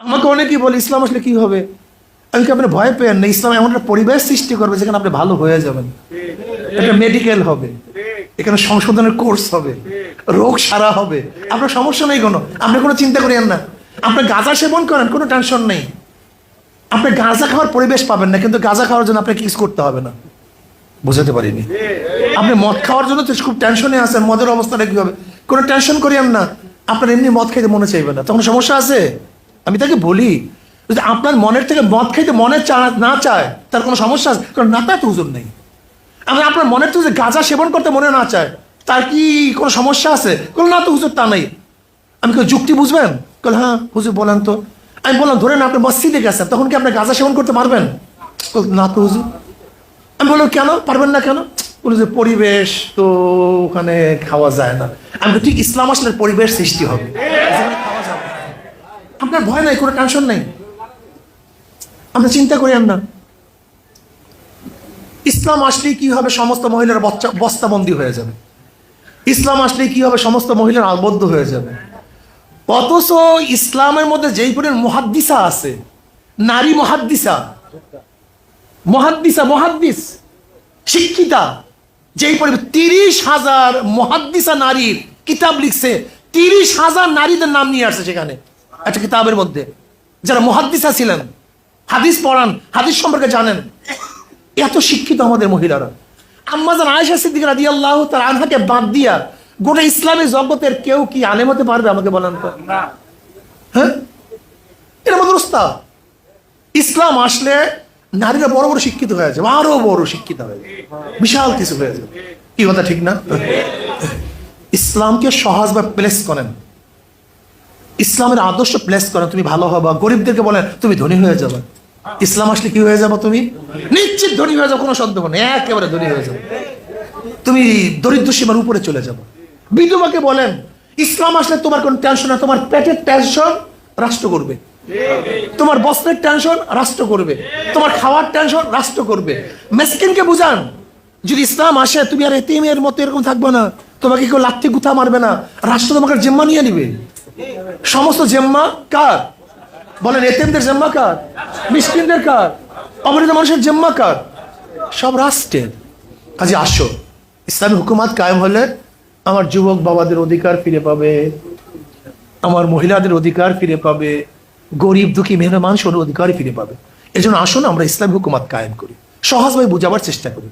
আমাকে অনেকেই বলে ইসলাম আসলে কি হবে। আমি কি, আপনি ভয় পেয়েন না, ইসলাম এমন একটা পরিবেশ সৃষ্টি করবে যেখানে আপনি ভালো হয়ে যাবেন। একটা মেডিকেল হবে, এখানে সংশোধনের কোর্স হবে, রোগ সারা হবে, আপনার সমস্যা নেই কোনো, আপনি কোনো চিন্তা করেন না। আপনি গাঁজা সেবন করেন, কোনো টেনশন নেই, আপনি গাঁজা খাওয়ার পরিবেশ পাবেন না, কিন্তু গাঁজা খাওয়ার জন্য আপনাকে কিছু করতে হবে না। বুঝাতে পারিনি? আপনি মদ খাওয়ার জন্য তো খুব টেনশনে আছেন, মদের অবস্থাটা কি হবে, কোনো টেনশন করিয়েন না। আপনার এমনি মদ খাইতে মনে চাইবে না, তখন সমস্যা আছে। আমি তাকে বলি, যদি আপনার মনের থেকে মদ খাইতে মনে না চায়, তার কোনো সমস্যা আছে? কারণ না তার তো হুজুর নেই। আমি আপনার মনের থেকে গাঁজা সেবন করতে মনে না চায়, তার কি কোনো সমস্যা আছে? বলুন না তো হুজুর, তা নেই। আমি কেউ যুক্তি বুঝবেন? বল হ্যাঁ হুজুর বলেন তো। আমি বললাম ধরেন আপনি মসজিদে গেছেন, তখন কি আপনি গাঁজা সেবন করতে পারবেন? না তো হুজুর। আমি বললাম কেন পারবেন না, কেন? বলে যে পরিবেশ তো ওখানে খাওয়া যায় না। আমি তো ঠিক ইসলাম আসলে পরিবেশ সৃষ্টি হবে, খাওয়া যাবে। আপনার ভয় নাই, কোনো টেনশন নেই, আপনি চিন্তা করেন না। ইসলাম আসলেই কি হবে, সমস্ত মহিলার বস্তাবন্দি হয়ে যাবে। ইসলাম আসলেই কি হবে, সমস্ত মহিলার আবদ্ধ হয়ে যাবে। অথচ ইসলামের মধ্যে যেই পরিমাণ মুহাদ্দিসা আছে, নারী মুহাদ্দিস শিক্ষিতা, যেই পরিমাণ 30,000 মুহাদ্দিসা নারীর কিতাব লিখছে, 30,000 নারীদের নাম নিয়ে আসছে সেখানে একটা কিতাবের মধ্যে, যারা মুহাদ্দিসা ছিলেন, হাদিস পড়ান, হাদিস সম্পর্কে জানেন। এত শিক্ষিত আমাদের মহিলারা। আম্মা জান আয়েশা সিদ্দিকা রাদিয়াল্লাহু তাআলা আনহাকে বাদ দিয়া গোটা ইসলামী জগতের কেউ কি আলেম হতে পারবে? আমাকে বলেন তো। হ্যাঁ, এটা আমাদের উস্তাদ। ইসলাম আসলে নারীরা বড় বড় শিক্ষিত হয়ে যাবে, আরো বড় শিক্ষিত হয়ে যাবে, বিশাল কিছু হয়ে যাবে। কি কথা ঠিক না? ইসলামকে সহজভাবে প্লেস করেন, ইসলামের আদর্শ প্লেস করেন, তুমি ভালো হবা। গরিবদেরকে বলেন তুমি ধনী হয়ে যাবে। ইসলাম আসলে কি হয়ে যাবো? তুমি নিশ্চিত ধনী হয়ে যাবো, কোনো সন্দেহ নেই, একেবারে ধনী হয়ে যাবে। তুমি দরিদ্র সীমার উপরে চলে যাবো। বিধবাকে বলেন ইসলাম আসলে তোমার কোনো টেনশন না, তোমার পেটের টেনশন রাষ্ট্র করবে, তোমার বস্ত্রের টেনশন রাষ্ট্র করবে, তোমার খাওয়ার টেনশন রাষ্ট্র করবে। মেসকিনকে বুঝান যদি ইসলাম আসে তুমি আর এতিমের মতো এরকম থাকবে না, তোমাকে কেউ লাঠি গুথা মারবে না, রাষ্ট্র তোমাকে জিম্মা নিয়ে নিবে। সমস্ত জিম্মা কার? বলেন, এতিমদের জিম্মা কার? মিসকিনদের কার? অবহেলিত মানুষের জিম্মা কার? সব রাষ্ট্রের। কাজে আসো, ইসলামী হুকুমাত কায়েম হলে আমার যুবক বাবাদের অধিকার ফিরে পাবে, আমার মহিলাদের অধিকার ফিরে পাবে, গরিব দুঃখী মেহমান মানুষের অধিকার ফিরে পাবে। এজন্য আসুন আমরা ইসলামী হুকুমাত কায়েম করি, সহজভাবে বোঝাবার চেষ্টা করি।